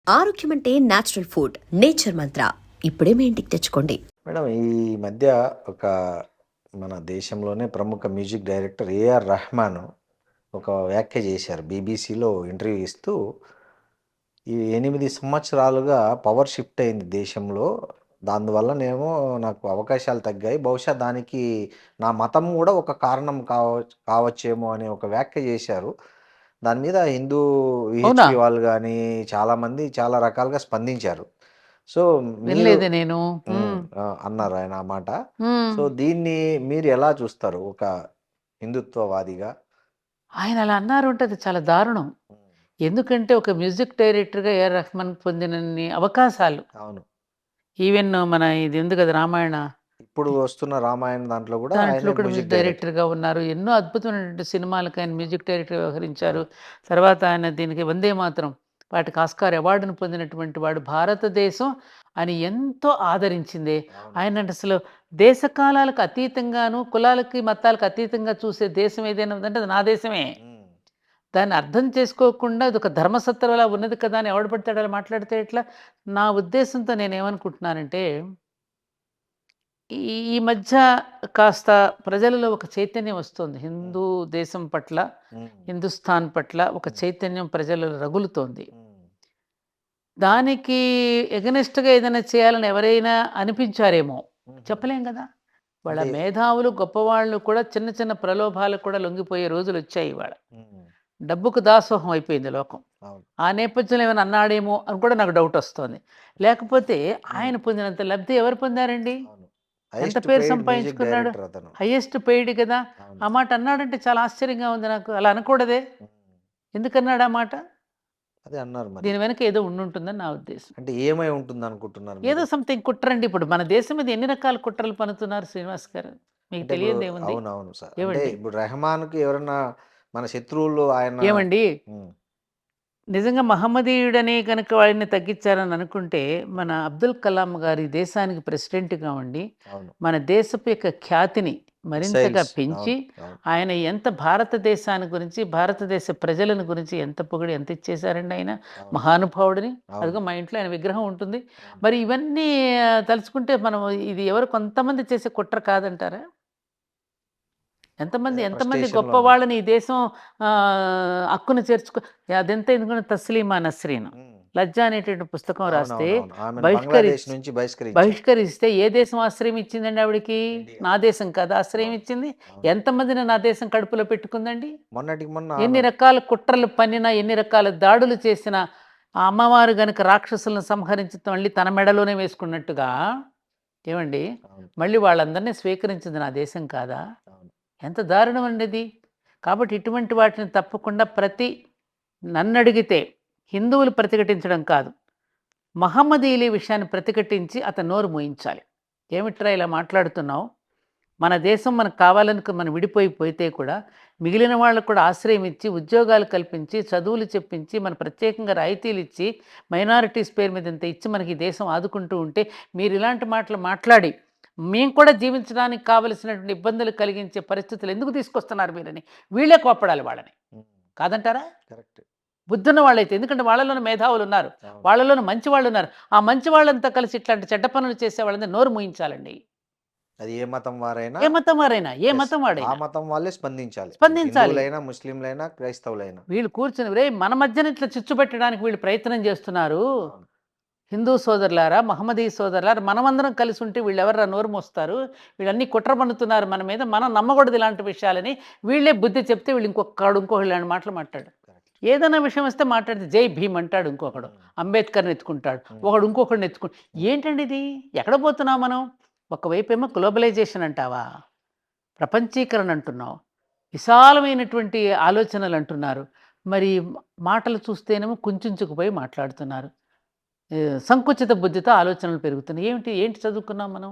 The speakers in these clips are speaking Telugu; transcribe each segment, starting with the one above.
ఆరోగ్యం అంటే న్యాచురల్ ఫుడ్. నేచర్ మంత్ర ఇప్పుడే మీ ఇంటికి తెచ్చుకోండి. మేడం, ఈ మధ్య ఒక మన దేశంలోనే ప్రముఖ మ్యూజిక్ డైరెక్టర్ ఏఆర్ రెహమాన్ ఒక వ్యాఖ్య చేశారు. బీబీసీలో ఇంటర్వ్యూ ఇస్తూ, ఈ 8 సంవత్సరాలుగా పవర్ షిఫ్ట్ అయింది దేశంలో. దానివల్లనేమో నాకు అవకాశాలు తగ్గాయి. బహుశా దానికి నా మతం కూడా ఒక కారణం కావచ్చేమో అనే ఒక వ్యాఖ్య చేశారు. దాని మీద హిందూ అవునా? విహెచ్పి వాళ్ళు కానీ చాలామంది చాలా రకాలుగా స్పందించారు. సో మీరు వినలేదే నేను. అన్నారు ఆయన ఆ మాట. హ్మ్. సో దీన్ని మీరు ఎలా చూస్తారు ఒక హిందుత్వవాదిగా? ఆయన అలా అన్నారు అంటే అది చాలా దారుణం. హ్మ్. ఎందుకంటే ఒక మ్యూజిక్ డైరెక్టర్‌గా ఏఆర్ రెహమాన్ పొందినన్ని అవకాశాలు అవును. ఈవెన్ మన ఇది ఉంది కదా! రామాయణ ఇప్పుడు వస్తున్న రామాయణం దాంట్లో కూడా దాంట్లో ఆయనే కూడా మ్యూజిక్ మ్యూజిక్ డైరెక్టర్. డైరెక్టర్‌గా ఉన్నారు. ఎన్నో అద్భుతమైనటువంటి సినిమాలకి ఆయన మ్యూజిక్ డైరెక్టర్‌గా వ్యవహరించారు. తర్వాత ఆయన దీనికి 'వందే మాతరం' వాటికి ఆస్కార్ అవార్డును పొందినటువంటి వాడు. భారతదేశం అని ఎంతో ఆదరించింది. అవును. ఆయనంటే అసలు దేశ కాలాలకు అతీతంగాను, కులాలకి, మతాలకు అతీతంగా చూసే దేశం ఏదైనా ఉందంటే అది నా దేశమే. హ్మ్. దాన్ని అర్థం చేసుకోకుండా అదొక ధర్మసత్రంలా ఉన్నది కదా అని ఎవడు పడితే ఆడు అలా మాట్లాడితే ఎట్లా? నా ఉద్దేశంతో నేనేమనుకుంటున్నానంటే, ఈ ఈ మధ్య కాస్త ప్రజలలో ఒక చైతన్యం వస్తోంది. హిందూ దేశం పట్ల, హ్మ్. హిందుస్థాన్ పట్ల ఒక చైతన్యం ప్రజలలో రగులుతోంది. హ్మ్. దానికి ఎగనెస్ట్‌గా ఏదైనా చేయాలని ఎవరైనా అనిపించారేమో! హుహు. చెప్పలేం గదా! వాళ్ళ అంటే మేధావులు, గొప్పవాళ్ళు కూడా చిన్న చిన్న ప్రలోభాలకు కూడా లొంగిపోయే రోజులొచ్చాయి ఇవాళ. హ్మ్. డబ్బుకు దాసోహం అయిపోయింది లోకం. అవును. ఆ నేపథ్యంలో ఏమైనా అన్నాడేమో అని కూడా నాకు డౌటొస్తోంది. లేకపోతే హ్మ్. ఆయన పొందినంత లబ్ధి ఎవరు పొందారండి? అవును. ఎంత హైయెస్ట్ పేరు పెయిడ్ మ్యూజిక్ సంపాదించుకున్నాడు? డైరెక్టర్ అతను. హైయెస్ట్ పెయిడ్ గదా! అవును. ఆ మాట అన్నాడంటే చాలా ఆశ్చర్యంగా ఉంది నాకు. అలా అనకూడదే! హ్మ్. ఎందుకన్నాడు ఆ మాట? అదే అన్నారు మరి. దీని వెనక ఏదో ఉండుంటుందని నా ఉద్దేశం. అంటే ఏమై ఉంటుందనుకుంటున్నారు ఏదో మీరు? సంథింగ్ కుట్రండి. ఇప్పుడు మన దేశం మీద ఎన్ని రకాల కుట్రలు పన్నుతున్నారు శ్రీనివాస్ గారు. మీకు అంటే ఇప్పుడు తెలియనిదేముంది? అవునవును సార్. అంటే ఏవండి? ఇప్పుడు రెహమాన్‌కి ఎవరన్నా మన శత్రువులు ఆయన ఏవండి? హ్మ్. నిజంగా మహమ్మదీయుడని గనక వాడిని తగ్గించారని అనుకుంటే, మన అబ్దుల్ కలాం గారు ఈ దేశానికి ప్రెసిడెంట్‌గా ఉండి, అవును. మన దేశపు యొక్క ఖ్యాతిని మరింతగా మిసైల్స్. పెంచి, అవును. అవును. ఆయన ఎంత భారతదేశాన్ని గురించి, భారతదేశ ప్రజలను గురించి ఎంత పొగిడి ఎంత ఇచ్చేశారండి ఆయన. అవును. మహానుభావుడిని. అవును. అదిగో మా ఇంట్లో ఆయన విగ్రహం ఉంటుంది. అవును. మరి ఇవన్నీ తలుచుకుంటే మనం ఇది ఎవరు కొంతమంది చేసే కుట్ర కాదంటారా? ఎంతమంది అదే ఎంతమంది ఫ్రస్ట్రేషన్‌లో ఉన్నారు. గొప్పవాళ్ళని ఈ దేశం హక్కున చేర్చుకో అదెంత ఎందుకంటే 'తస్లీమా నస్రీన్' హ్మ్. 'లజ్జా' అనేటువంటి పుస్తకం రాస్తే అవునవునవును. ఆమెను బంగ్లాదేశ్ బహిష్కరిచ్ నుంచి బహిష్కరించారు. బహిష్కరిస్తే ఏ దేశం ఆశ్రయం ఇచ్చిందండి ఆవిడకి? ఇండియా. నా దేశం కాదా ఆశ్రయం అవును. ఇచ్చింది? అవును. ఎంతమందిని నా దేశం కడుపులో పెట్టుకుందండి? మొన్నటికి మొన్న ఎన్ని ఆమె రకాల కుట్రలు పన్నినా, ఎన్ని రకాల దాడులు చేసినా, ఆ అమ్మవారు గనక రాక్షసులను సంహరించి మళ్ళీ తన మెడలోనే వేసుకున్నట్టుగా ఏవండీ? అవును. మళ్ళీ వాళ్ళందరిని స్వీకరించింది నా దేశం కాదా? అవును. ఎంత దారుణం అండి ఇది. కాబట్టి ఇటువంటి వాటిని తప్పకుండా నన్నడిగితే హిందువులు ప్రతిఘటించడం కాదు. మహమ్మదీయుల విషయాన్ని ప్రతిఘటించి అతని నోరు మూయించాలి. ఏమిట్రా ఇలా మాట్లాడుతున్నావు? మన దేశం మనకు కావాలని మనం విడిపోయి పోతే కూడా మిగిలిన వాళ్ళకు కూడా ఆశ్రయం ఇచ్చి, ఉద్యోగాలు కల్పించి, చదువులు చెప్పించి, మన ప్రత్యేకంగా రాయితీలు ఇచ్చి, మైనారిటీస్ పేరు మీద ఇంత ఇచ్చి మనకి ఈ దేశం ఆదుకుంటూ ఉంటే మీరు ఇలాంటి మాటలు మాట్లాడి మేము కూడా జీవించడానికి కావలసినటువంటి ఇబ్బందులు కలిగించే పరిస్థితులు ఎందుకు తీసుకొస్తున్నారు మీరని వీళ్ళే కోప్పడాలి వాళ్ళని. హ్మ్. కాదంటారా? కరెక్ట్. బుద్ధున్న వాళ్ళైతే. ఎందుకంటే వాళ్ళలోనే మేధావులున్నారు. అవును. వాళ్ళలోనే మంచి వాళ్ళున్నారు. ఆ మంచి వాళ్ళంతా కలిసి ఇట్లాంటి చెడ్డ పనులు చేసే వాళ్ళందరిని నోరు మూయించాలండి. అది ఏ మతం వారైనా ఏ మతం వారైనా, ఏ యెస్. మతం ఆ వాడైనా మతం వాళ్ళే స్పందించాలి. అది స్పందించాలి. హిందువులైనా, ముస్లింలైనా, క్రైస్తవులైనా. వీళ్ళు కూర్చొని "రేయ్! మన మధ్యన ఇట్లా చిచ్చు పెట్టడానికి వీళ్ళు ప్రయత్నం చేస్తున్నారు. అవును. హిందూ సోదరులారా, మహమ్మదీ సోదరులారా మనమందరం కలిసి ఉంటే వీళ్ళెవర్రా నోరు మోస్తారు? వీళ్ళన్నీ కుట్ర పన్నుతున్నారు మన మీద. మనం నమ్మకూడదు ఇలాంటి విషయాలని." వీళ్ళే బుద్ధి చెప్తే వీళ్ళు ఇంకొకడు ఇలాంటి మాటలు మాట్లాడు. కరెక్ట్. ఏదైనా విషయం వస్తే మాట్లాడితే జై భీమ్ అంటాడు ఇంకొకడు. హ్మ్. అంబేద్కర్‌ని ఎత్తుకుంటాడు. హ్మ్. ఒకడు ఇంకొకడిని హ్మ్. ఏంటండి ఇది? ఎక్కడ పోతున్నాం మనం? ఒకవైపేమో గ్లోబలైజేషన్ అంటావా? ప్రపంచీకరణ అంటున్నావు. విశాలమైనటువంటి ఆలోచనలు అంటున్నారు. మరి మాటలు చూస్తేనేమో కుంచుకుపోయి మాట్లాడుతున్నారు. సంకుచిత బుద్ధితో ఆలోచనలు పెరుగుతున్నాయి. ఏంటి చదువుకున్నాం మనం?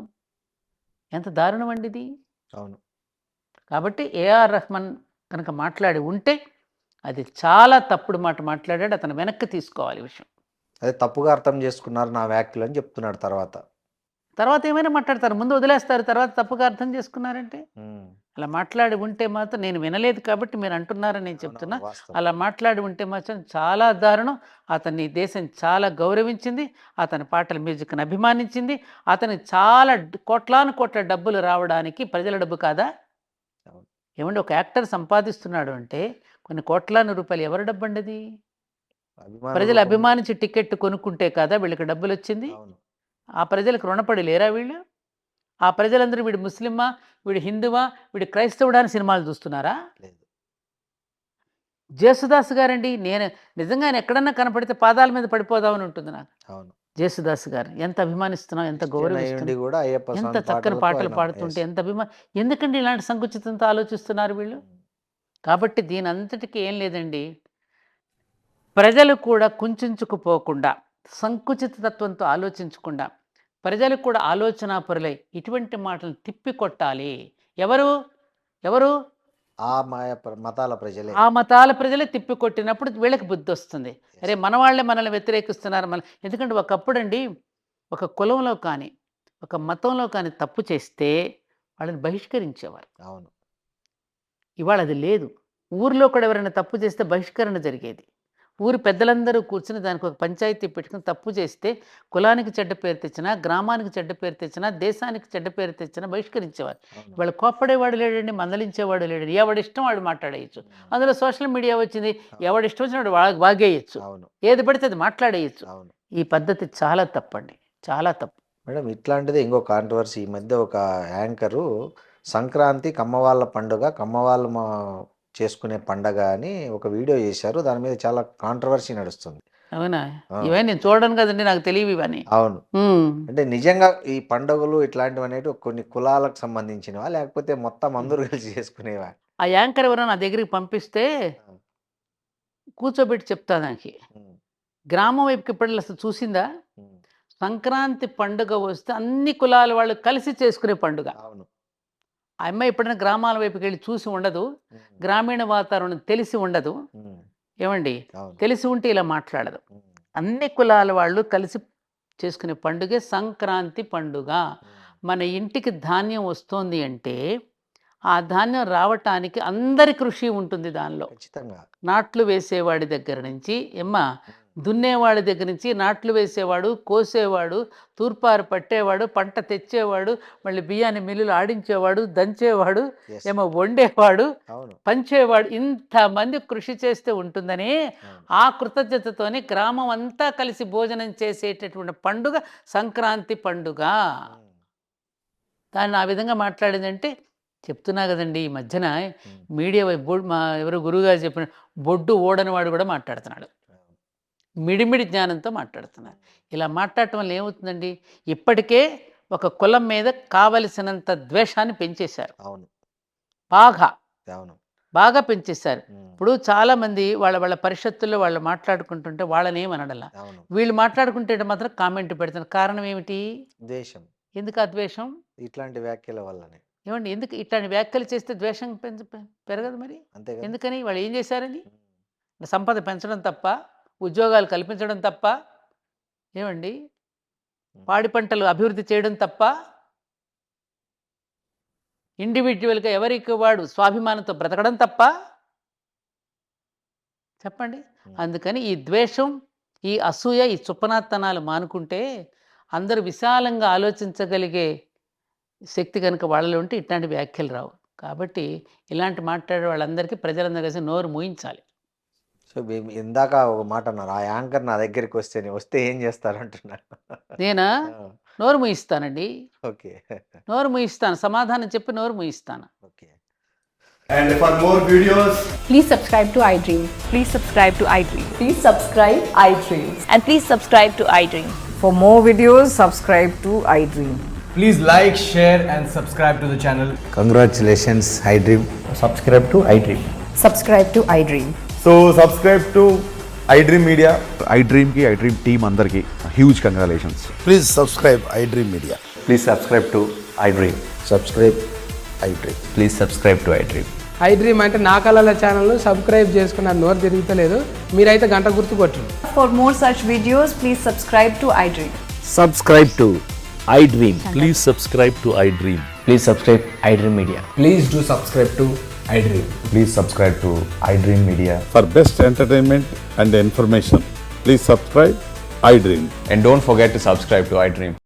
ఎంత దారుణం అండి ఇది. అవును. కాబట్టి ఏఆర్ రెహమాన్ కనుక మాట్లాడి ఉంటే అది చాలా తప్పుడు మాట మాట్లాడాడు. అతను వెనక్కి తీసుకోవాలి ఈ విషయం. అదే తప్పుగా అర్థం చేసుకున్నారు నా వ్యాఖ్యలని చెప్తున్నాడు తర్వాత. తర్వాత ఏమైనా మాట్లాడతారు, ముందు వదిలేస్తారు, తర్వాత తప్పుగా అర్థం చేసుకున్నారంటే. అలా మాట్లాడి ఉంటే మాత్రం నేను వినలేదు కాబట్టి మీరు అంటున్నారని నేను చెప్తున్నా. వాస్తవం. అలా మాట్లాడి ఉంటే మాత్రం చాలా దారుణం. అతన్ని ఈ దేశం చాలా గౌరవించింది, అతని పాటల మ్యూజిక్ని అభిమానించింది. అతనికి చాలా కోట్లాను కోట్ల డబ్బులు రావడానికి ప్రజల డబ్బు కాదా? అవును. ఏమండి, ఒక యాక్టర్ సంపాదిస్తున్నాడు అంటే కొన్ని కోట్లాను రూపాయలు ఎవరి డబ్బు అండి అది? అభిమాన ప్రజలు రూపంలో- అభిమానించి టికెట్ కొనుక్కుంటే కదా వీళ్ళకి డబ్బులు వచ్చింది. అవును. ఆ ప్రజలకు రుణపడి లేరా వీళ్ళు? ఆ ప్రజలందరూ వీడు ముస్లిమా, వీడు హిందువా, వీడు క్రైస్తవుడా అని సినిమాలు చూస్తున్నారా? లేదు. జేసుదాస్ గారండి, నేను నిజంగా ఆయన ఎక్కడన్నా కనపడితే పాదాల మీద పడిపోదామని ఉంటుంది నాకు. అవును. జేసుదాస్ గారు ఎంత అభిమానిస్తున్నాం, ఎంత క్రిస్టియన్ అయ్యుండి గౌరవిస్తున్నాం, కూడా అయ్యప్ప ఎంత స్వామి చక్కని పాటలకు పాటలు ఆయన పాడుతుంటే yes. ఎంత ఎందుకండి ఇలాంటి సంకుచితంతో ఆలోచిస్తున్నారు వీళ్ళు? కాబట్టి దీని అంతటికీ ఏం లేదండి, ప్రజలు కూడా కుంచుకుపోకుండా, సంకుచిత తత్వంతో ఆలోచించకుండా, ప్రజలు కూడా ఆలోచనాపరులై ఇటువంటి మాటలను తిప్పికొట్టాలి. ఎవరు ఎవరు ఆ మతాల ప్రజలే. ఆ మతాల ప్రజలే తిప్పికొట్టినప్పుడు వీళ్ళకి బుద్ధి వస్తుంది. అరే మన వాళ్ళే మనల్ని వ్యతిరేకిస్తున్నారు. ఎందుకంటే ఒకప్పుడు అండి, ఒక కులంలో కానీ ఒక మతంలో కానీ తప్పు చేస్తే వాళ్ళని బహిష్కరించేవారు. అవును. ఇవాళ అది లేదు. ఊరిలో కూడా ఎవరైనా తప్పు చేస్తే బహిష్కరణ జరిగేది. ఊరి పెద్దలందరూ కూర్చుని దానికి ఒక పంచాయతీ పెట్టుకుని తప్పు చేస్తే కులానికి చెడ్డ పేరు తెచ్చినా, గ్రామానికి చెడ్డ పేరు తెచ్చినా, దేశానికి చెడ్డ పేరు తెచ్చినా బహిష్కరించేవారు. అవును. ఇవాళ కోప్పడేవాడు లేడండి, మందలించేవాడు లేడండి. ఎవడిష్టం వాడు మాట్లాడేయచ్చు. అందులో సోషల్ మీడియా వచ్చింది, ఎవడిష్టం వచ్చినప్పుడు వాళ్ళకి వాగేయచ్చు, అవును. ఏది పడితే అది మాట్లాడేయచ్చు. అవును. ఈ పద్ధతి చాలా తప్పండి, చాలా తప్పు. మేడం, ఇట్లాంటిదే ఇంకో కాంట్రవర్సీ. ఈ మధ్య ఒక యాంకరు సంక్రాంతి కమ్మవాళ్ళ పండుగ, కమ్మవాళ్ళు చేసుకునే పండగ అని ఒక వీడియో చేశారు. దాని మీద చాలా కాంట్రవర్సీ నడుస్తుంది. అవునా? ఆ. ఇవన్నీ నేను చూడను కదండి, నాకు తెలియవు ఇవన్నీ. అవును. అంటే నిజంగా ఈ పండుగలు ఇట్లాంటివి అనేవి కొన్ని కులాలకు సంబంధించినవా, లేకపోతే మొత్తం అందరూ కలిసి చేసుకునేవా? ఆ యాంకర్ ఎవరైనా నా దగ్గరికి పంపిస్తే కూర్చోబెట్టి చెప్తా దానికి. గ్రామం వైపుకి ఇప్పుడు అసలు చూసిందా? సంక్రాంతి పండుగ వస్తే అన్ని కులాల వాళ్ళు కలిసి చేసుకునే పండుగ. అవును. ఆ అమ్మాయి ఎప్పుడైనా గ్రామాల వైపుకి వెళ్ళి చూసి ఉండదు, గ్రామీణ వాతావరణం తెలిసి ఉండదు. ఏమండి, అవును. తెలిసి ఉంటే ఇలా మాట్లాడదు. అన్ని కులాల వాళ్ళు కలిసి చేసుకునే పండుగే సంక్రాంతి పండుగ. మన ఇంటికి ధాన్యం వస్తోంది అంటే ఆ ధాన్యం రావటానికి అందరి కృషి ఉంటుంది దానిలో. ఖచ్చితంగా. నాట్లు వేసేవాడి దగ్గర నుంచి దున్నేవాడి దగ్గర నుంచి, నాట్లు వేసేవాడు, కోసేవాడు, తూర్పారు పట్టేవాడు, పంట తెచ్చేవాడు, మళ్ళీ బియ్యాన్ని మిల్లులు ఆడించేవాడు, దంచేవాడు, Yes. ఏమో వండేవాడు, అవును. పంచేవాడు, ఇంతమంది కృషి చేస్తే ఉంటుందని అవును. ఆ కృతజ్ఞతతోని గ్రామం అంతా కలిసి భోజనం చేసేటటువంటి పండుగ సంక్రాంతి పండుగ. దాన్ని ఆ విధంగా మాట్లాడిందంటే చెప్తున్నా కదండి, ఈ మధ్యన మీడియా మా ఎవరు గురువుగారు చెప్పిన బొడ్డు ఓడని వాడు కూడా మాట్లాడుతున్నాడు, మిడిమిడి జ్ఞానంతో మాట్లాడుతున్నారు. ఇలా మాట్లాడటం వల్ల ఏమవుతుందండి, ఇప్పటికే ఒక కులం మీద కావలసినంత ద్వేషాన్ని పెంచేశారు. అవును. బాగా అవును. బాగా పెంచేశారు. ఇప్పుడు చాలామంది వాళ్ళ పరిషత్తుల్లో వాళ్ళు మాట్లాడుకుంటుంటే వాళ్ళని ఏమనడలా, అవును. వీళ్ళు మాట్లాడుకుంటే మాత్రం కామెంట్ పెడుతున్నారు. కారణం ఏమిటి? ద్వేషం. ఎందుకు ఆ ద్వేషం? ఇట్లాంటి వ్యాఖ్యల వల్లనే. ఏమండి, ఎందుకు ఇట్లాంటి వ్యాఖ్యలు చేస్తే ద్వేషం పెరగదు మరి? అంతే కదా. ఎందుకని? వాళ్ళు ఏం చేశారని? సంపద పెంచడం తప్ప, ఉద్యోగాలు కల్పించడం తప్ప, ఏమండి పాడి పంటలు అభివృద్ధి చేయడం తప్ప, ఇండివిజువల్గా ఎవరికి వాడు స్వాభిమానంతో బ్రతకడం తప్ప, చెప్పండి. అందుకని ఈ ద్వేషం, ఈ అసూయ, ఈ చుప్పనాత్తనాలు మానుకుంటే అందరూ విశాలంగా ఆలోచించగలిగే శక్తి కనుక వాళ్ళలో ఉంటే ఇట్లాంటి వ్యాఖ్యలు రావు. కాబట్టి ఇలాంటి మాట్లాడే వాళ్ళందరికీ ప్రజలందరూ కలిసి నోరు మూయించాలి. సో ఇందాక ఒక మాట అన్నారు, ఆ యాంకర్ నా దగ్గరికి వస్తే ఏం చేస్తారు అంటున్నారు. నేనా? నోరు మూయిస్తానండి, ఓకే. నోరు మూయిస్తాను, సమాధానం చెప్పి నోరు మూయిస్తాను. Okay. And for more videos, Please subscribe to iDream. Please subscribe to iDream. Please subscribe iDream. And please subscribe to iDream. For more videos, subscribe to iDream. please like, share and subscribe to the channel. Congratulations iDream. subscribe to iDream. Subscribe to iDream. So subscribe to iDream Media. iDream की iDream team अंदर की huge congratulations. Please subscribe iDream Media. Please subscribe to iDream. Subscribe iDream. Please subscribe to iDream. iDream అంటే నా కళల ఛానల్ను సబ్స్క్రైబ్ చేసుకున్న నోరు తిరుగుతలేదు, మీరైతే గంట గుర్తు కొట్టండి. For more such videos, please subscribe to iDream. Subscribe to iDream. Please subscribe to iDream. Please subscribe iDream Media. Please do subscribe to iDream. Please subscribe to iDream Media. For best entertainment and information, please subscribe iDream. And don't forget to subscribe to iDream.